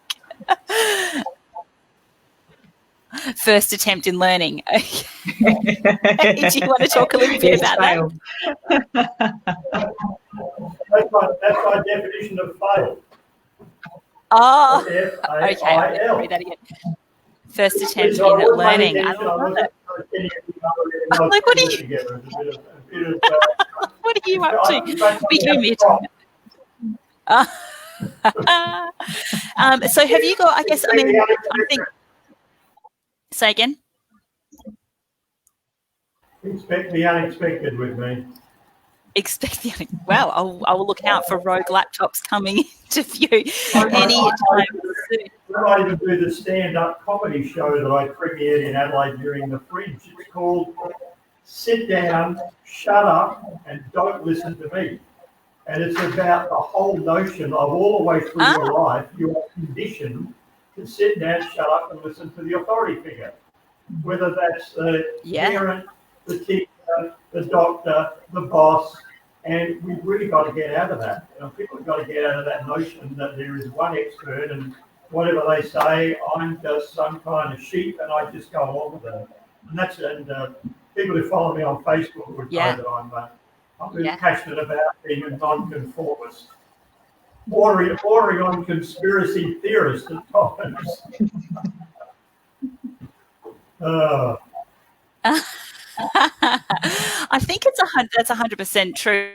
Speaker 3: First attempt in learning. Do you want to talk a little bit about that?
Speaker 4: That's my definition of fail.
Speaker 3: Oh, okay. I'll read that again. First attempt in learning. I love it. I'm like, what are you? What are you up to? We do meet. So have you got? I think. Say again.
Speaker 4: Expect the unexpected with me.
Speaker 3: Expect the well. I will look out for rogue laptops coming into view anytime soon.
Speaker 4: I even do the stand-up comedy show that I premiered in Adelaide during the Fringe. It's called Sit Down, Shut Up, and Don't Listen to Me. And it's about the whole notion of all the way through your life, you are conditioned to sit down, shut up, and listen to the authority figure. Whether that's the parent, the teacher, the doctor, the boss, and we've really got to get out of that. You know, people have got to get out of that notion that there is one expert and whatever they say, I'm just some kind of sheep and I just go along with it. And people who follow me on Facebook would know that I'm really passionate about being a non-conformist, bordering on conspiracy theorist at times.
Speaker 3: I think that's 100% true.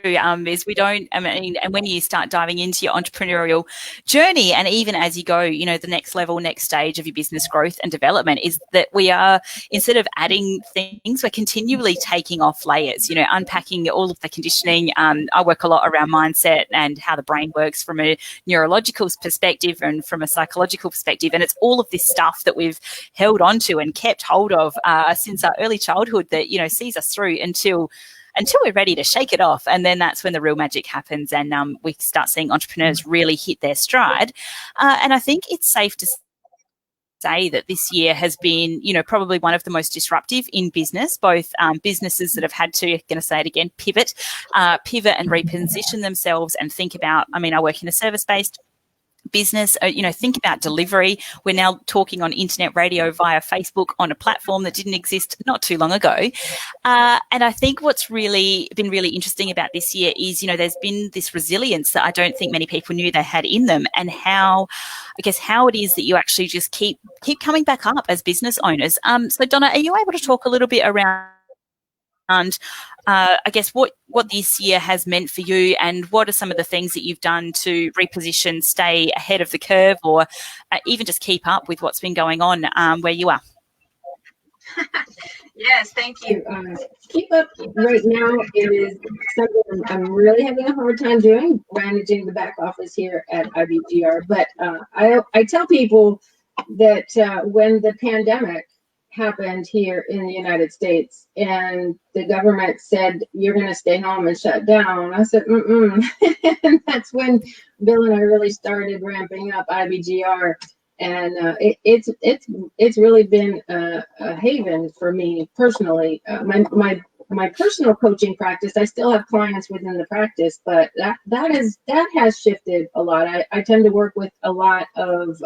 Speaker 3: Is we don't. I mean, and when you start diving into your entrepreneurial journey, and even as you go, you know, the next level, next stage of your business growth and development, is that we are, instead of adding things, we're continually taking off layers. You know, unpacking all of the conditioning. I work a lot around mindset and how the brain works from a neurological perspective and from a psychological perspective, and it's all of this stuff that we've held onto and kept hold of since our early childhood that, you know, sees us through until we're ready to shake it off. And then that's when the real magic happens, and we start seeing entrepreneurs really hit their stride. And I think it's safe to say that this year has been, you know, probably one of the most disruptive in business, both businesses that have had to, going to say it again, pivot and reposition themselves and think about, I mean, I work in a service-based business, you know, think about delivery. We're now talking on internet radio via Facebook on a platform that didn't exist not too long ago. And I think what's really been really interesting about this year is, you know, there's been this resilience that I don't think many people knew they had in them, and how it is that you actually just keep coming back up as business owners. So Donna, are you able to talk a little bit around I guess what this year has meant for you, and what are some of the things that you've done to reposition, stay ahead of the curve, or even just keep up with what's been going on where you are?
Speaker 1: Yes, thank you. Keep up right now is something I'm really having a hard time doing, managing the back office here at IBGR. But I tell people that when the pandemic happened here in the United States and the government said, you're going to stay home and shut down, I said, and that's when Bill and I really started ramping up IBGR. And it's really been a haven for me personally. My personal coaching practice, I still have clients within the practice, but that has shifted a lot. I tend to work with a lot of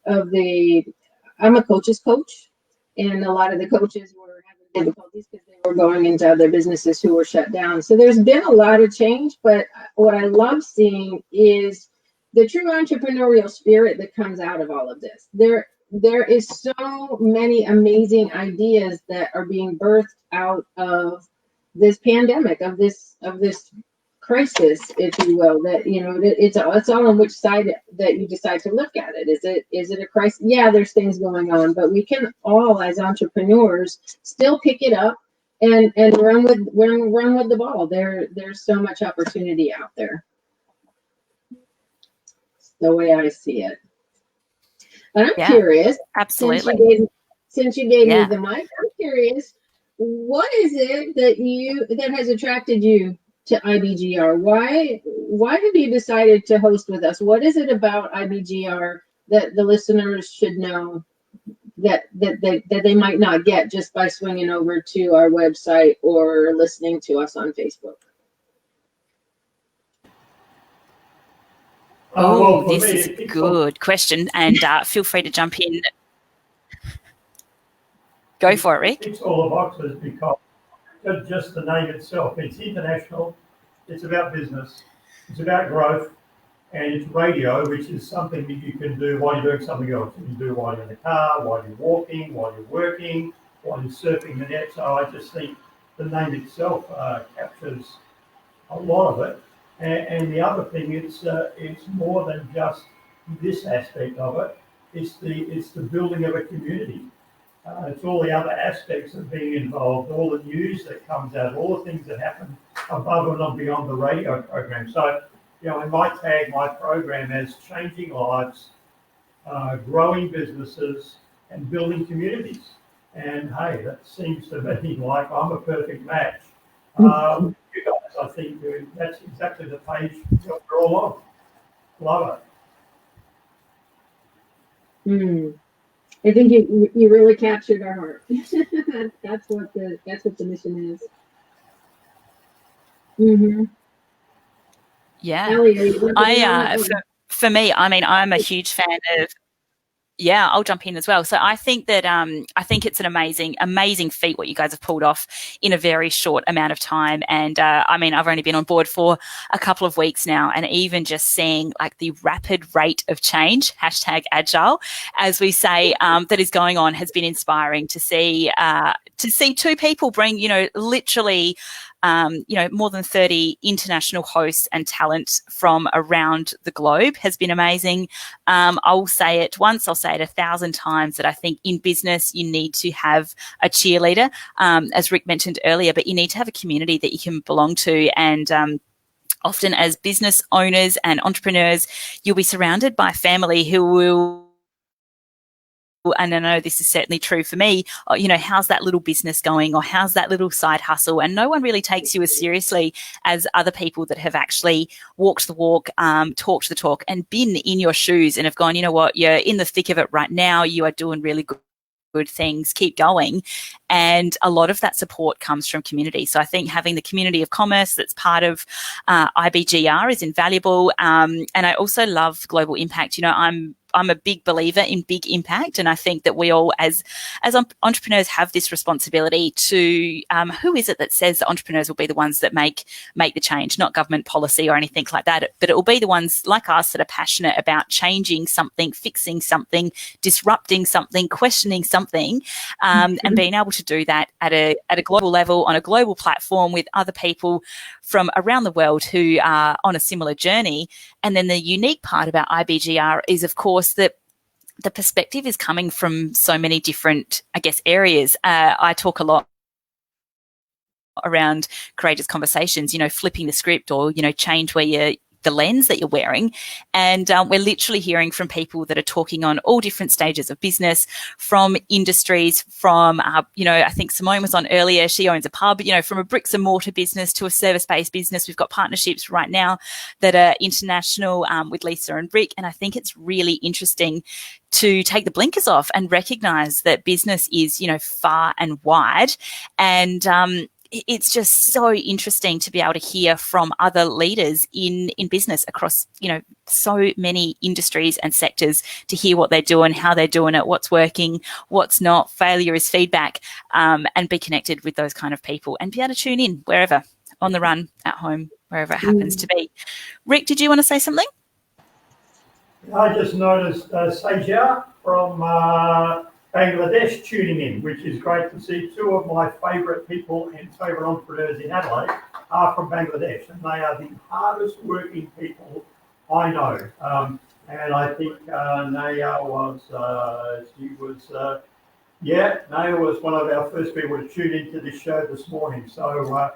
Speaker 1: I'm a coach's coach, and a lot of the coaches were having difficulties because they were going into other businesses who were shut down. So there's been a lot of change, but what I love seeing is the true entrepreneurial spirit that comes out of all of this. There is so many amazing ideas that are being birthed out of this pandemic, of this crisis, if you will. That, you know, it's all on which side that you decide to look at it. Is it a crisis? Yeah, there's things going on, but we can all, as entrepreneurs, still pick it up and run with the ball. There's so much opportunity out there. It's the way I see it. But I'm curious,
Speaker 3: absolutely.
Speaker 1: Since you gave me the mic, I'm curious, what is it that has attracted you to IBGR? Why have you decided to host with us? What is it about IBGR that the listeners should know that they might not get just by swinging over to our website or listening to us on Facebook?
Speaker 3: Oh, this is a good question, and feel free to jump in. Go for it, Rick.
Speaker 4: It ticks all the boxes because just the name itself, it's international, it's about business, it's about growth, and it's radio, which is something that you can do while you're doing something else. You can do while you're in the car, while you're walking, while you're working, while you're surfing the net. So I just think the name itself captures a lot of it. And the other thing, it's more than just this aspect of it. It's the building of a community. It's all the other aspects of being involved, all the news that comes out, all the things that happen above and beyond the radio program. So, I might tag my program as changing lives, growing businesses, and building communities. And hey, that seems to me like I'm a perfect match. You guys, I think that's exactly the page that we're all on. Love
Speaker 1: it. I think you really captured our heart. That's what the mission is. Mm-hmm.
Speaker 3: Yeah.
Speaker 1: Ellie,
Speaker 3: for me, I mean, I'm a huge fan of. Yeah, I'll jump in as well. So I think that I think it's an amazing feat what you guys have pulled off in a very short amount of time. And I mean, I've only been on board for a couple of weeks now, and even just seeing like the rapid rate of change, #agile, as we say, that is going on has been inspiring to see two people bring, literally. More than 30 international hosts and talent from around the globe has been amazing. I'll say it once, I'll say it 1,000 times that I think in business you need to have a cheerleader, as Rick mentioned earlier, but you need to have a community that you can belong to. And often as business owners and entrepreneurs, you'll be surrounded by family who will, and I know this is certainly true for me, how's that little business going, or how's that little side hustle? And no one really takes you as seriously as other people that have actually walked the walk, talked the talk, and been in your shoes and have gone, you know what, you're in the thick of it right now, you are doing really good things, keep going. And a lot of that support comes from community. So I think having the community of commerce that's part of IBGR is invaluable. And I also love global impact. I'm a big believer in big impact, and I think that we all, as entrepreneurs, have this responsibility to. Who is it that says that entrepreneurs will be the ones that make the change, not government policy or anything like that, but it will be the ones like us that are passionate about changing something, fixing something, disrupting something, questioning something, and being able to do that at a global level on a global platform with other people from around the world who are on a similar journey. And then the unique part about IBGR is, of course, that the perspective is coming from so many different, areas. I talk a lot around courageous conversations, flipping the script or, change where the lens that you're wearing. And we're literally hearing from people that are talking on all different stages of business, from industries, from, I think Simone was on earlier, she owns a pub, from a bricks and mortar business to a service-based business. We've got partnerships right now that are international with Lisa and Rick. And I think it's really interesting to take the blinkers off and recognize that business is, far and wide. And, it's just so interesting to be able to hear from other leaders in business across, so many industries and sectors, to hear what they're doing, how they're doing it, what's working, what's not. Failure is feedback, and be connected with those kind of people and be able to tune in wherever, on the run, at home, wherever it happens to be. Rick, did you want to say something?
Speaker 4: I just noticed Saja from Bangladesh tuning in, which is great to see. Two of my favourite people and favourite entrepreneurs in Adelaide are from Bangladesh, and they are the hardest working people I know. And I think Naya was Yeah, Nail was one of our first people to tune into this show this morning. So,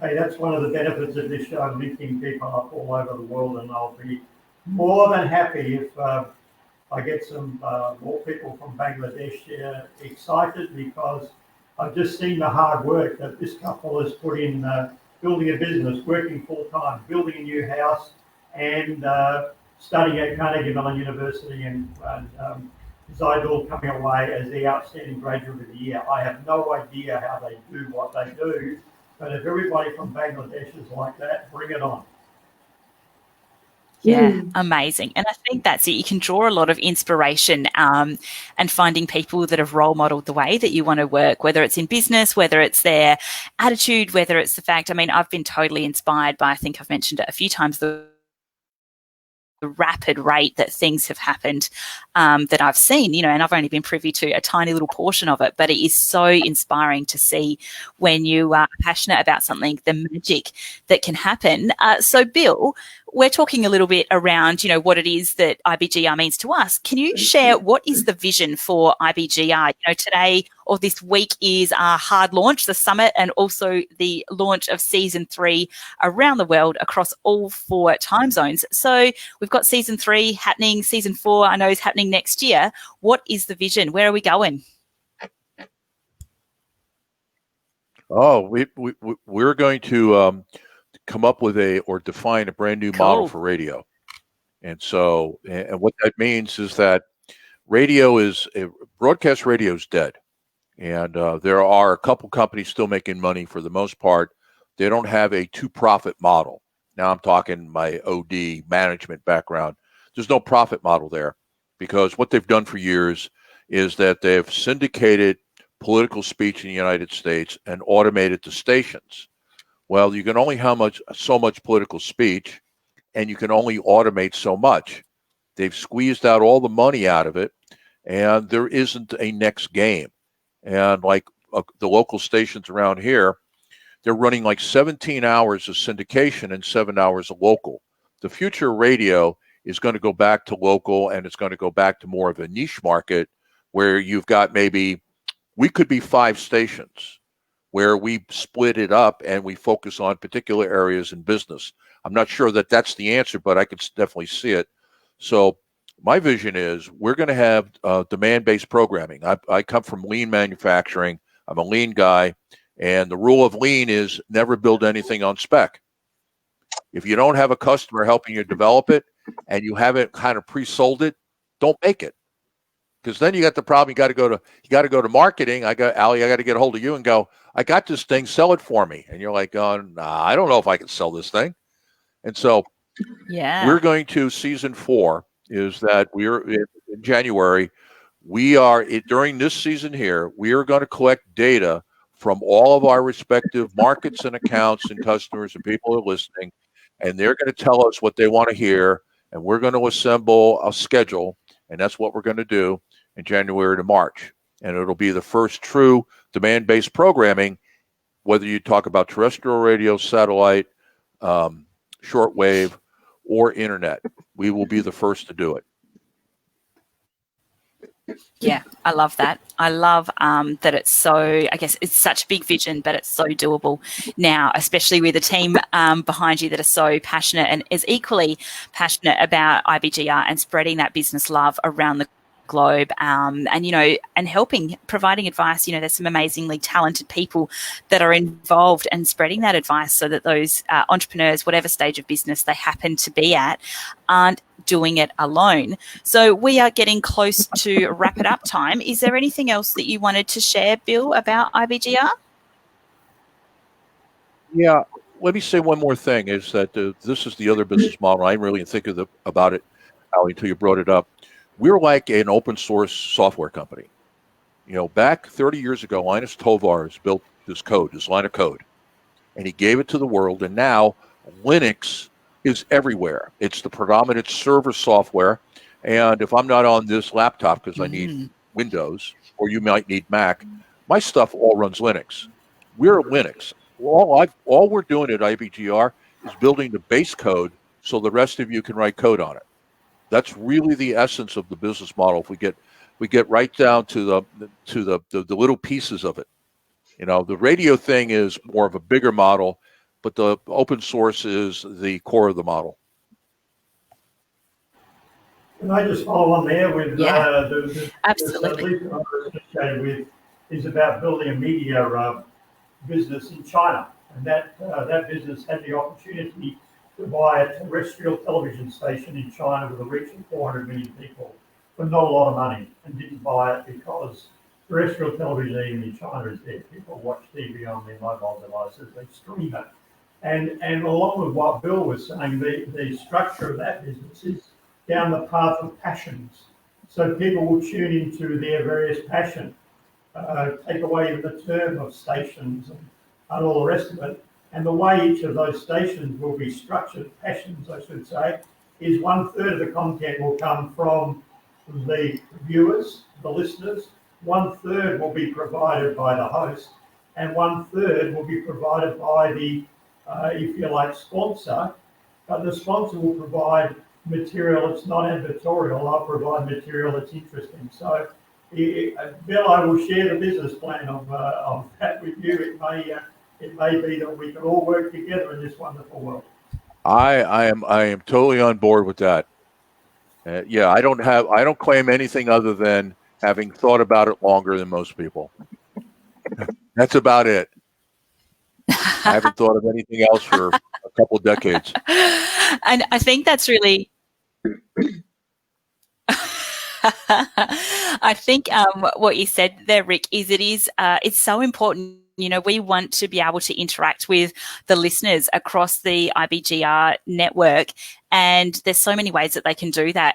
Speaker 4: hey, that's one of the benefits of this show, linking people up all over the world. And I'll be more than happy if I get some more people from Bangladesh excited, because I've just seen the hard work that this couple has put in building a business, working full time, building a new house, and studying at Carnegie Mellon University, and Zaidul coming away as the outstanding graduate of the year. I have no idea how they do what they do, but if everybody from Bangladesh is like that, bring it on.
Speaker 3: Yeah, amazing. And I think that's it. You can draw a lot of inspiration and finding people that have role modeled the way that you want to work, whether it's in business, whether it's their attitude, whether it's the fact, I mean, I've been totally inspired by, I think I've mentioned it a few times, the rapid rate that things have happened that I've seen, and I've only been privy to a tiny little portion of it, but it is so inspiring to see when you are passionate about something, the magic that can happen. So Bill, we're talking a little bit around, what it is that IBGR means to us. Can you share what is the vision for IBGR? Today or this week is our hard launch, the summit, and also the launch of season 3 around the world across all 4 time zones. So we've got season 3 happening, season 4 I know is happening next year. What is the vision? Where are we going?
Speaker 2: Oh, we're going to come up with or define a brand new model for radio. And so, and what that means is that broadcast radio is dead. And there are a couple companies still making money. For the most part, they don't have a to-profit model. Now I'm talking my OD management background. There's no profit model there, because what they've done for years is that they've syndicated political speech in the United States and automated the stations. Well, you can only have so much political speech, and you can only automate so much. They've squeezed out all the money out of it, and there isn't a next game. And like the local stations around here, they're running like 17 hours of syndication and 7 hours of local. The future of radio is going to go back to local, and it's going to go back to more of a niche market where you've got we could be 5 stations where we split it up and we focus on particular areas in business. I'm not sure that that's the answer, but I can definitely see it. So my vision is we're going to have demand-based programming. I come from lean manufacturing. I'm a lean guy. And the rule of lean is never build anything on spec. If you don't have a customer helping you develop it and you haven't kind of pre-sold it, don't make it. Because then you got the problem. You got to go to marketing. Ali, I got to get a hold of you and go, I got this thing, sell it for me. And you're like, nah, I don't know if I can sell this thing. And so we're going to season 4 is that we're in January. During this season here, we are going to collect data from all of our respective markets and accounts and customers and people who are listening, and they're going to tell us what they want to hear, and we're going to assemble a schedule, and that's what we're going to do in January to March. And it'll be the first true demand-based programming, whether you talk about terrestrial radio, satellite, shortwave, or internet. We will be the first to do it.
Speaker 3: Yeah, I love that. I love that it's so, I guess it's such a big vision, but it's so doable now, especially with a team behind you that are so passionate and is equally passionate about IBGR and spreading that business love around the globe, and helping, providing advice. There's some amazingly talented people that are involved and spreading that advice so that those entrepreneurs, whatever stage of business they happen to be at, aren't doing it alone. So we are getting close to wrap it up time. Is there anything else that you wanted to share, Bill, about IBGR?
Speaker 2: Yeah, let me say one more thing, is that this is the other business model. I didn't really think about it, Ali, until you brought it up. We're like an open source software company. Back 30 years ago, Linus Torvalds built this line of code, and he gave it to the world. And now Linux is everywhere. It's the predominant server software. And if I'm not on this laptop because I need Windows, or you might need Mac, my stuff all runs Linux. We're Linux. All we're doing at IBGR is building the base code so the rest of you can write code on it. That's really the essence of the business model. If we we get right down to the little pieces of it. You know, the radio thing is more of a bigger model, but the open source is the core of the model.
Speaker 4: Can I just follow on there with
Speaker 3: Absolutely.
Speaker 4: the I'm associated with is about building a media business in China, and that business had the opportunity to buy a terrestrial television station in China with a reach of 400 million people for not a lot of money, and didn't buy it because terrestrial television even in China is dead. People watch TV on their mobile devices, they stream it. And along with what Bill was saying, the structure of that business is down the path of passions. So people will tune into their various passions. Take away the term of stations and all the rest of it. And the way each of those stations will be structured, passions I should say, is 1/3 of the content will come from the viewers, the listeners, 1/3 will be provided by the host, and 1/3 will be provided by the, if you like, sponsor. But the sponsor will provide material that's not advertorial. I'll provide material that's interesting. So, Bill, I will share the business plan of that with you. It may be that we can all work together in this wonderful world.
Speaker 2: I am totally on board with that. Yeah, I don't claim anything other than having thought about it longer than most people. That's about it. I haven't thought of anything else for a couple of decades.
Speaker 3: And I think that's really I think what you said there, Rick, is it's so important. You know, we want to be able to interact with the listeners across the IBGR network, and there's so many ways that they can do that.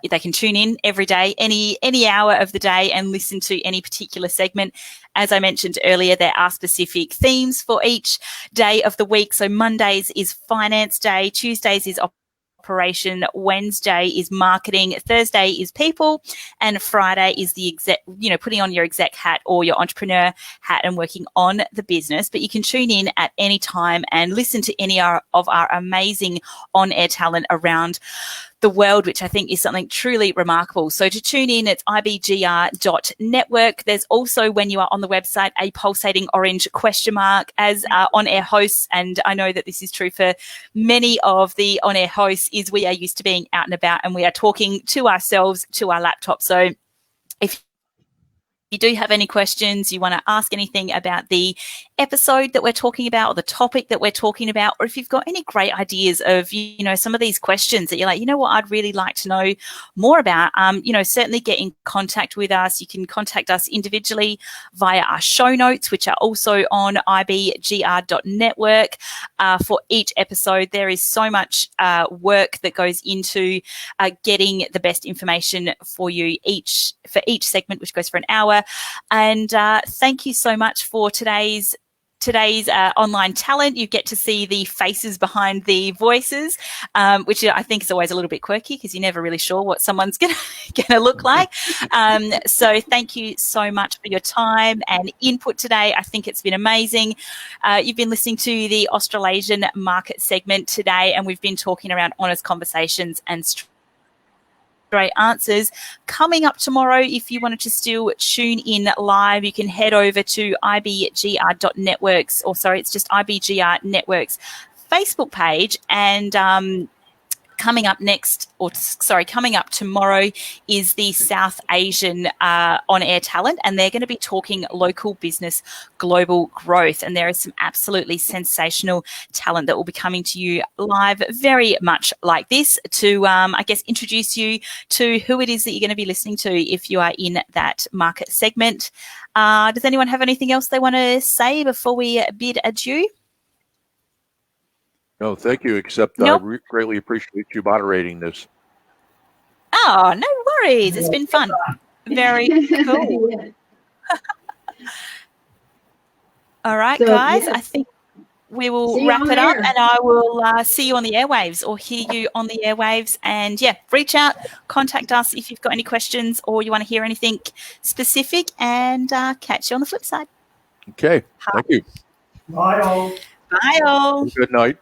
Speaker 3: They can tune in every day, any hour of the day, and listen to any particular segment. As I mentioned earlier, there are specific themes for each day of the week. So Mondays is Finance Day, Tuesdays is Operation, Wednesday is Marketing, Thursday is People, and Friday is the exec, putting on your exec hat or your entrepreneur hat and working on the business. But you can tune in at any time and listen to any of our amazing on-air talent around the world, which I think is something truly remarkable. So to tune in, it's IBGR.network. There's also, when you are on the website, a pulsating orange question mark as on-air hosts. And I know that this is true for many of the on-air hosts, is we are used to being out and about and we are talking to ourselves, to our laptop. So if you do have any questions, you want to ask anything about the episode that we're talking about or the topic that we're talking about, or if you've got any great ideas of, some of these questions that you're like, what, I'd really like to know more about, certainly get in contact with us. You can contact us individually via our show notes, which are also on IBGR.network. For each episode, there is so much work that goes into getting the best information for you for each segment, which goes for an hour. And thank you so much for today's online talent. You get to see the faces behind the voices, which I think is always a little bit quirky because you're never really sure what someone's gonna look like. So thank you so much for your time and input today. I think it's been amazing. You've been listening to the Australasian market segment today, and we've been talking around honest conversations and great answers. Coming up tomorrow, if you wanted to still tune in live, you can head over to IBGR.networks, it's just IBGR Networks Facebook page. And coming up tomorrow is the South Asian on-air talent, and they're going to be talking local business, global growth. And there is some absolutely sensational talent that will be coming to you live, very much like this, to, introduce you to who it is that you're going to be listening to if you are in that market segment. Does anyone have anything else they want to say before we bid adieu?
Speaker 2: No, thank you, except
Speaker 3: Nope.
Speaker 2: I greatly appreciate you moderating this.
Speaker 3: Oh, no worries. It's been fun. Very cool.
Speaker 1: Yeah.
Speaker 3: All right,
Speaker 1: So,
Speaker 3: guys,
Speaker 1: yeah.
Speaker 3: I think we will
Speaker 1: See you
Speaker 3: wrap
Speaker 1: on
Speaker 3: it up,
Speaker 1: air.
Speaker 3: and I will see you on the airwaves or hear you on the airwaves. And, reach out, contact us if you've got any questions or you want to hear anything specific, and catch you on the flip side.
Speaker 2: Okay, thank you.
Speaker 4: Bye all.
Speaker 3: Bye, all.
Speaker 2: Good night.